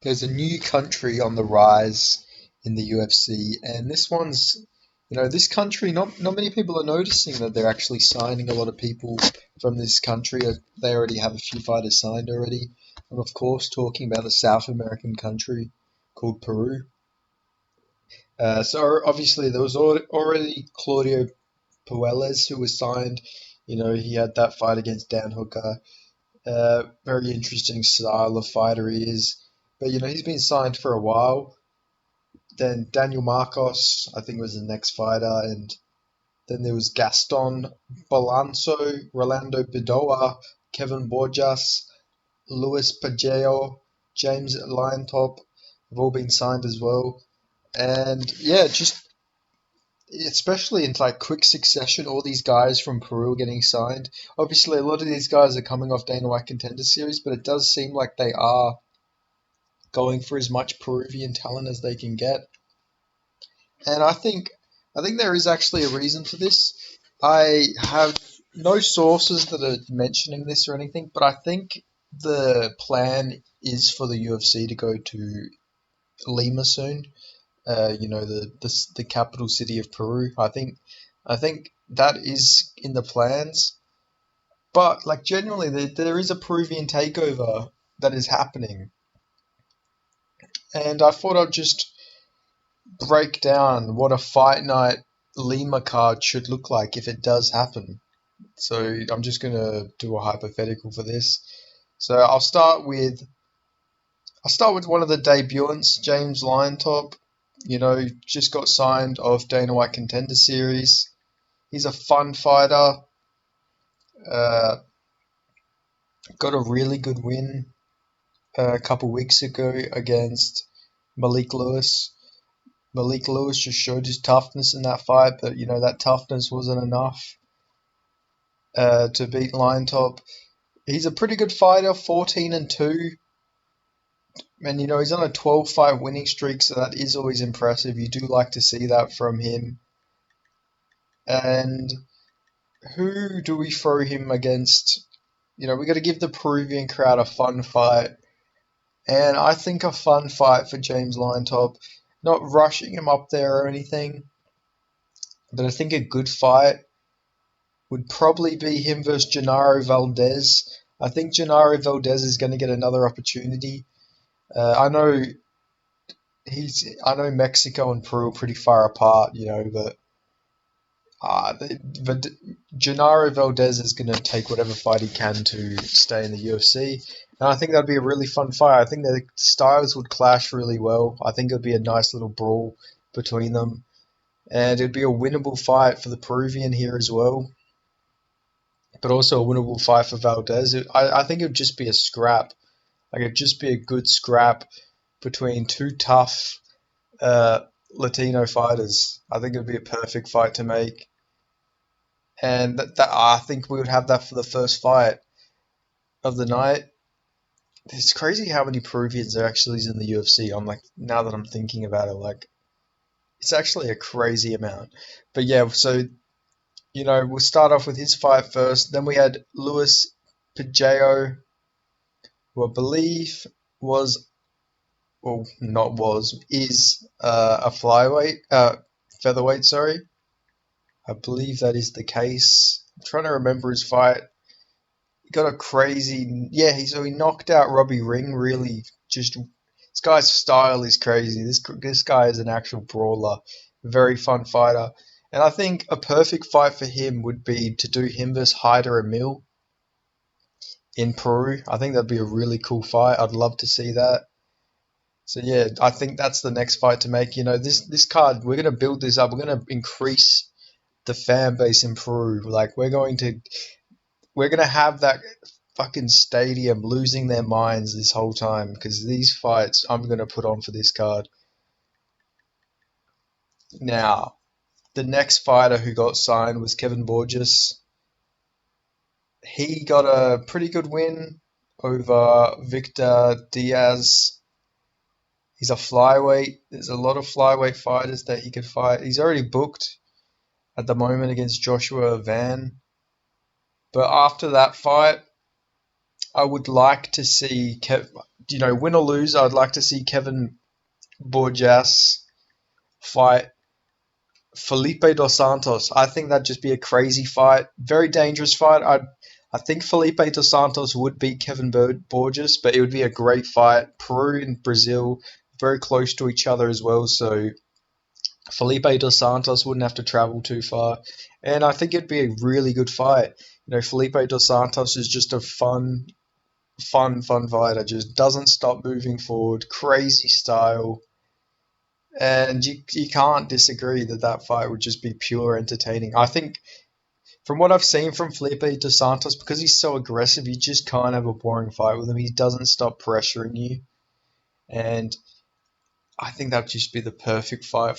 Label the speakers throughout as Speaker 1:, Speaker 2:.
Speaker 1: there's a new country on the rise in the UFC, and this one's, this country. Not many people are noticing that they're actually signing a lot of people from this country. They already have a few fighters signed already. I'm of course talking about the South American country called Peru. So obviously there was already Claudio Puelles who was signed. He had that fight against Dan Hooker. Very interesting style of fighter he is. But he's been signed for a while. Then Daniel Marcos, I think, was the next fighter, and then there was Gaston Balanso, Rolando Bedoa, Kevin Borjas, Luis Pajeo, James Lion-Top have all been signed as well. And yeah, just especially in like quick succession, all these guys from Peru are getting signed. Obviously, a lot of these guys are coming off Dana White Contender Series, but it does seem like they are going for as much Peruvian talent as they can get. And I think there is actually a reason for this. I have no sources that are mentioning this or anything, but I think the plan is for the UFC to go to Lima soon. The capital city of Peru. I think that is in the plans. But like genuinely, there is a Peruvian takeover that is happening, and I thought I'd just break down what a fight night Lima card should look like if it does happen. So I'm just gonna do a hypothetical for this. So I'll start with one of the debutants, James Lion-Top. Just got signed off Dana White Contender Series. He's a fun fighter. Uh, got a really good win a couple weeks ago against Malik Lewis. Malik Lewis just showed his toughness in that fight, but that toughness wasn't enough to beat Lion Top. He's a pretty good fighter, 14-2, and he's on a 12-fight winning streak, so that is always impressive. You do like to see that from him. And who do we throw him against? We got to give the Peruvian crowd a fun fight, and I think a fun fight for James Lion-Top, not rushing him up there or anything, but I think a good fight would probably be him versus Genaro Valdez. I think Genaro Valdez is going to get another opportunity. I know Mexico and Peru are pretty far apart, but Genaro Valdez is going to take whatever fight he can to stay in the UFC. And I think that'd be a really fun fight. I think the styles would clash really well. I think it would be a nice little brawl between them. And it'd be a winnable fight for the Peruvian here as well, but also a winnable fight for Valdez. I think it would just be a scrap. Like, it'd just be a good scrap between two tough Latino fighters. I think it'd be a perfect fight to make. And that I think we would have that for the first fight of the night. It's crazy how many Peruvians are actually in the UFC. I'm like, now that I'm thinking about it, like, it's actually a crazy amount. But yeah, so we'll start off with his fight first. Then we had Luis Pajeo, who I believe was, well, not was, is a featherweight, sorry. I believe that is the case. I'm trying to remember his fight. He got a crazy, yeah, he knocked out Robbie Ring, really just, this guy's style is crazy. This guy is an actual brawler, very fun fighter. And I think a perfect fight for him would be to do him versus Hyder Emil in Peru. I think that'd be a really cool fight. I'd love to see that. So yeah, I think that's the next fight to make. This card, we're gonna build this up. We're gonna increase the fan base in Peru. Like, we're gonna have that fucking stadium losing their minds this whole time because these fights I'm gonna put on for this card. Now, the next fighter who got signed was Kevin Borges. He got a pretty good win over Victor Diaz. He's a flyweight. There's a lot of flyweight fighters that he could fight. He's already booked at the moment against Joshua Van. But after that fight, I would like to see win or lose, I'd like to see Kevin Borjas fight Felipe dos Santos. I think that'd just be a crazy fight, very dangerous fight. I think Felipe dos Santos would beat Kevin Borges, but it would be a great fight. Peru and Brazil very close to each other as well, so Felipe dos Santos wouldn't have to travel too far, and I think it'd be a really good fight. Felipe dos Santos is just a fun fighter. Just doesn't stop moving forward, crazy style, and you can't disagree that that fight would just be pure entertaining. I think from what I've seen from Felipe dos Santos, because he's so aggressive, you just can't have a boring fight with him. He doesn't stop pressuring you, and I think that'd just be the perfect fight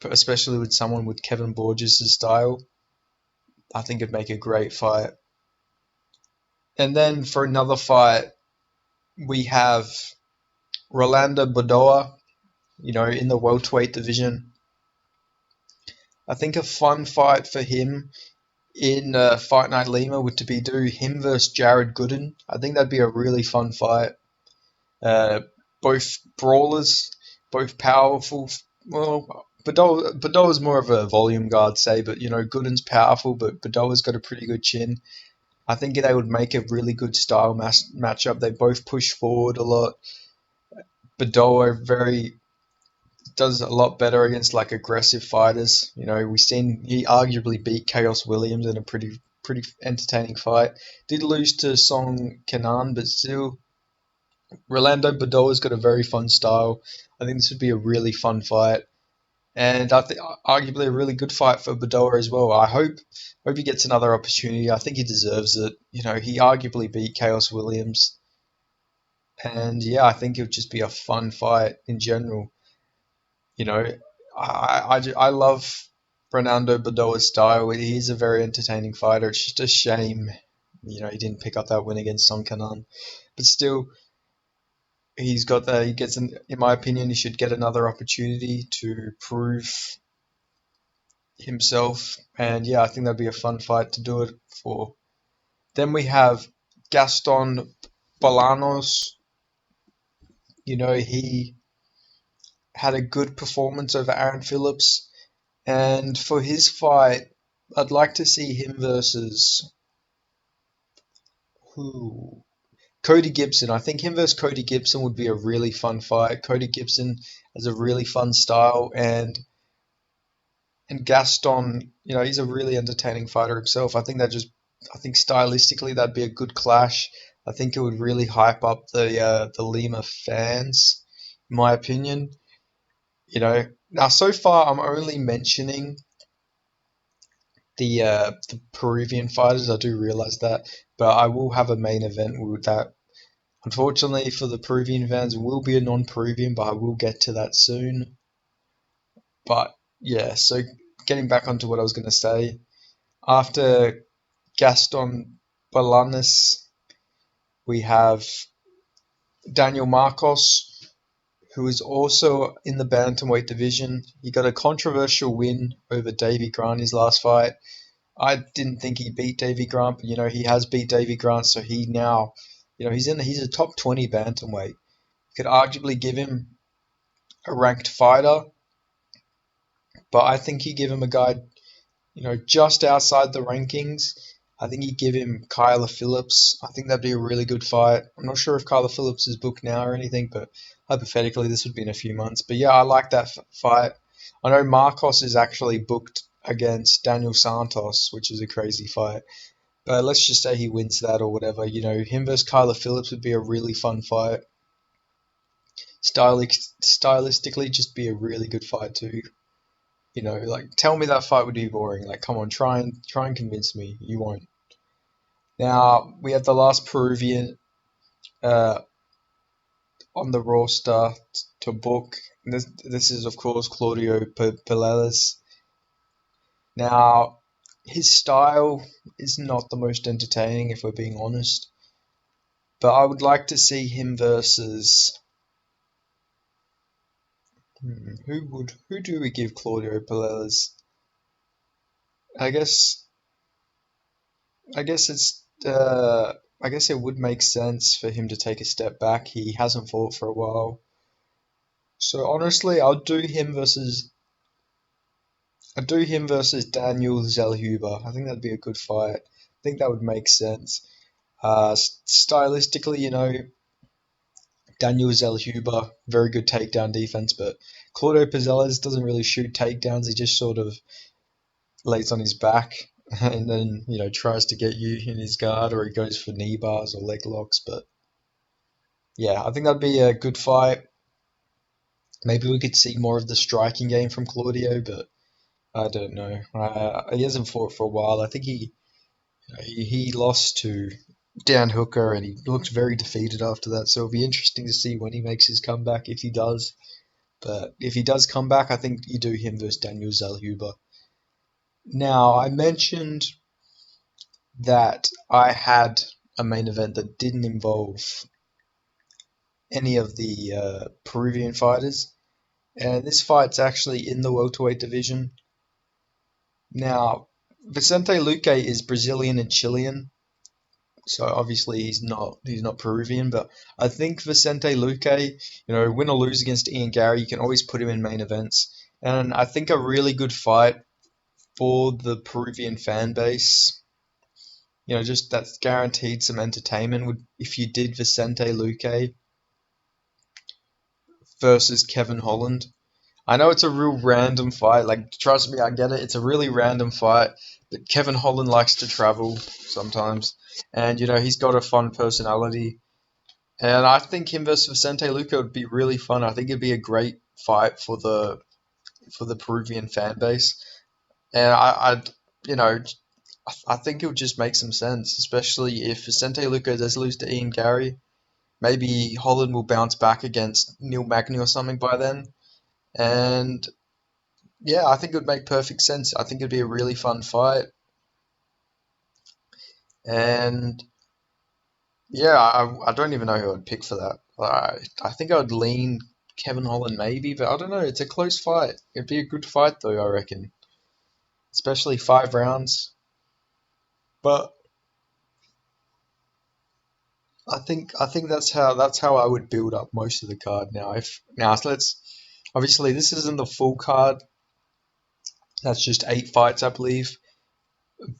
Speaker 1: especially with someone with Kevin Borges' style. I think it'd make a great fight. And then for another fight, we have Rolando Badoa, in the welterweight division. I think a fun fight for him in Fight Night Lima would to be do him versus Jared Gooden. I think that'd be a really fun fight. Both brawlers, both powerful. Well, Badoa's more of a volume guard, say, but Gooden's powerful, but Badoa's got a pretty good chin. I think they would make a really good style matchup. They both push forward a lot. Badoa does a lot better against like aggressive fighters. We've seen he arguably beat Chaos Williams in a pretty entertaining fight. Did lose to Song Kenan, but still, Rolando Badoa's got a very fun style. I think this would be a really fun fight, and I think arguably a really good fight for Badoa as well. I hope he gets another opportunity. I think he deserves it. He arguably beat Chaos Williams, and yeah, I think it would just be a fun fight in general. You know, I love Fernando Badoa's style. He's a very entertaining fighter. It's just a shame, he didn't pick up that win against Song Kanan. But still, he's got that. In my opinion, he should get another opportunity to prove himself. And yeah, I think that'd be a fun fight to do it for. Then we have Gaston Bolanos. He had a good performance over Aaron Phillips. And for his fight, I'd like to see him versus who? Cody Gibson. I think him versus Cody Gibson would be a really fun fight. Cody Gibson has a really fun style, and Gaston, he's a really entertaining fighter himself. I think stylistically that'd be a good clash. I think it would really hype up the Lima fans, in my opinion. Now so far I'm only mentioning the Peruvian fighters. I do realize that, but I will have a main event with that. Unfortunately for the Peruvian fans, it will be a non-Peruvian, but I will get to that soon. But yeah, so getting back onto what I was going to say, after Gaston Balanes, we have Daniel Marcos, who is also in the bantamweight division. He got a controversial win over Davy Grant his last fight. I didn't think he beat Davy Grant, but he has beat Davy Grant, so he now, he's a top 20 bantamweight. You could arguably give him a ranked fighter, but I think you give him a guy, just outside the rankings. I think you give him Kyler Phillips. I think that'd be a really good fight. I'm not sure if Kyler Phillips is booked now or anything, but hypothetically this would be in a few months. But yeah, I like that fight. I know Marcos is actually booked against Daniel Santos, which is a crazy fight. But let's just say he wins that or whatever. Him versus Kyler Phillips would be a really fun fight. Stylistically, just be a really good fight too. Like tell me that fight would be boring. Like, come on, try and convince me. You won't. Now we have the last Peruvian uh, on the roster to book. This is of course Claudio Pileles. Now his style is not the most entertaining, if we're being honest. But I would like to see him versus who do we give Claudio Pileles? I guess I guess it's I guess it would make sense for him to take a step back. He hasn't fought for a while. So honestly, I'd do him versus Daniel Zellhuber. I think that'd be a good fight. I think that would make sense. Stylistically, Daniel Zellhuber, very good takedown defense, but Claudio Pizeles doesn't really shoot takedowns. He just sort of lays on his back and then, tries to get you in his guard, or he goes for knee bars or leg locks. But yeah, I think that'd be a good fight. Maybe we could see more of the striking game from Claudio, but I don't know. He hasn't fought for a while. I think he lost to Dan Hooker, and he looked very defeated after that. So it'll be interesting to see when he makes his comeback, if he does. But if he does come back, I think you do him versus Daniel Zellhuber. Now, I mentioned that I had a main event that didn't involve any of the Peruvian fighters, and this fight's actually in the welterweight division. Now, Vicente Luque is Brazilian and Chilean, so obviously he's not Peruvian, but I think Vicente Luque, win or lose against Ian Gary, you can always put him in main events, and I think a really good fight for the Peruvian fan base, just that's guaranteed some entertainment would if you did Vicente Luque versus Kevin Holland. I know it's a real random fight. Like, trust me, I get it. It's a really random fight, but Kevin Holland likes to travel sometimes, and he's got a fun personality. And I think him versus Vicente Luque would be really fun. I think it'd be a great fight for the Peruvian fan base, and you know, I think it would just make some sense, especially if Vicente Luque does lose to Ian Gary. Maybe Holland will bounce back against Neil Magny or something by then, and yeah, I think it would make perfect sense. I think it'd be a really fun fight, and yeah, I don't even know who I'd pick for that. I think I'd lean Kevin Holland maybe, but I don't know. It's a close fight. It'd be a good fight though, I reckon, especially 5 rounds. But I think that's how I would build up most of the card now. If now so let's obviously this isn't the full card. That's just 8 fights, I believe.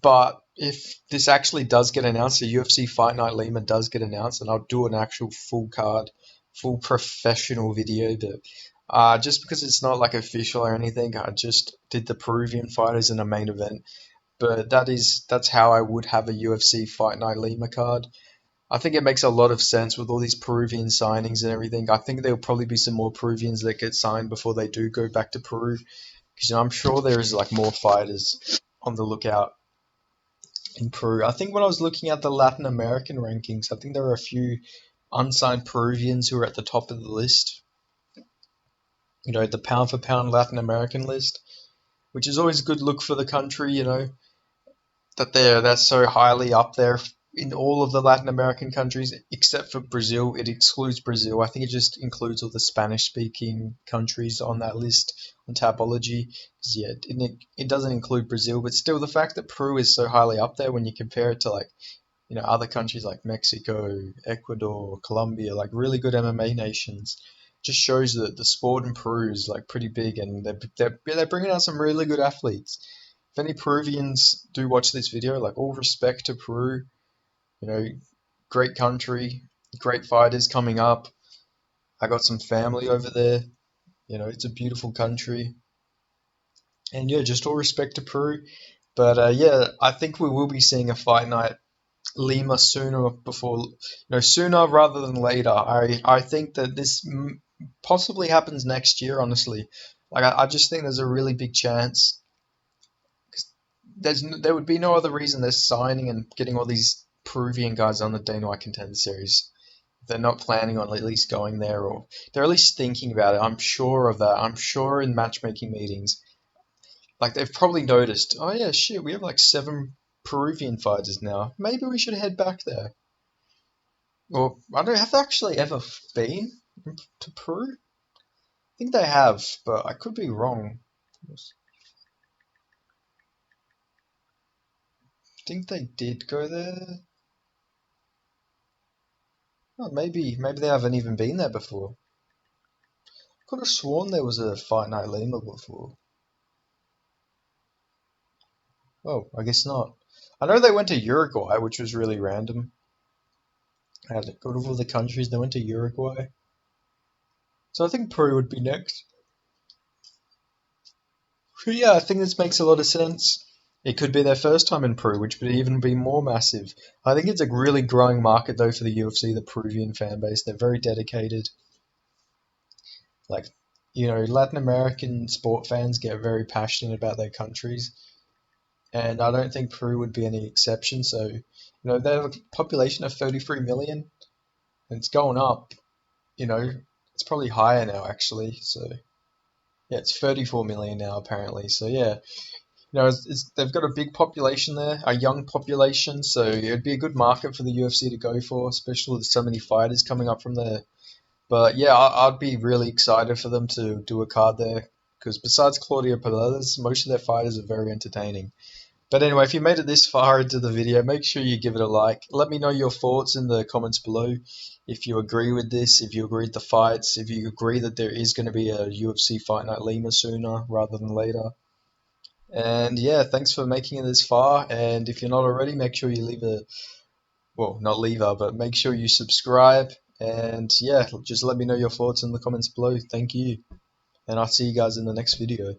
Speaker 1: But if this actually does get announced, the UFC Fight Night Lima does get announced, and I'll do an actual full card, full professional video. But just because it's not like official or anything, I just did the Peruvian fighters in a main event. But that's how I would have a UFC Fight Night Lima card. I think it makes a lot of sense with all these Peruvian signings and everything. I think there'll probably be some more Peruvians that get signed before they do go back to Peru, because I'm sure there is like more fighters on the lookout in Peru. I think when I was looking at the Latin American rankings, I think there are a few unsigned Peruvians who are at the top of the list. The pound for pound Latin American list, which is always a good look for the country. That that's so highly up there in all of the Latin American countries except for Brazil. It excludes Brazil. I think it just includes all the Spanish-speaking countries on that list on Tapology. 'Cause, yeah, it doesn't include Brazil, but still, the fact that Peru is so highly up there when you compare it to like other countries like Mexico, Ecuador, Colombia, like really good MMA nations, just shows that the sport in Peru is like pretty big, and they're bringing out some really good athletes. If any Peruvians do watch this video, like all respect to Peru, you know, great country, great fighters coming up. I got some family over there. It's a beautiful country, and yeah, just all respect to Peru. But yeah, I think we will be seeing a fight night Lima sooner rather than later. I think that this possibly happens next year. Honestly, like I just think there's a really big chance. There would be no other reason they're signing and getting all these Peruvian guys on the Dana White Contender Series. They're not planning on at least going there, or they're at least thinking about it. I'm sure of that. I'm sure in matchmaking meetings, like they've probably noticed. Oh yeah, shit, we have like 7 Peruvian fighters now. Maybe we should head back there. Or I don't have they actually ever been to Peru. I think they have, but I could be wrong. I think they did go there. Oh, maybe they haven't even been there before. Could have sworn there was a Fight Night Lima before. Oh, I guess not. I know they went to Uruguay, which was really random. Out of all the countries, they went to Uruguay. So I think Peru would be next. So yeah, I think this makes a lot of sense. It could be their first time in Peru, which would even be more massive. I think it's a really growing market though for the UFC, the Peruvian fan base. They're very dedicated. Like, Latin American sport fans get very passionate about their countries, and I don't think Peru would be any exception. So, they have a population of 33 million, and it's going up. You know, it's probably higher now actually. So, yeah, it's 34 million now apparently. So, yeah, they've got a big population there, a young population, so it'd be a good market for the UFC to go for, especially with so many fighters coming up from there. But yeah, I'd be really excited for them to do a card there, because besides Claudio Pilates, most of their fighters are very entertaining. But anyway, if you made it this far into the video, make sure you give it a like. Let me know your thoughts in the comments below. If you agree with this, if you agree with the fights, if you agree that there is going to be a UFC Fight Night Lima sooner rather than later. And yeah, thanks for making it this far. And if you're not already, make sure you leave a, well, not leave a, but make sure you subscribe. And yeah, just let me know your thoughts in the comments below. Thank you. And I'll see you guys in the next video.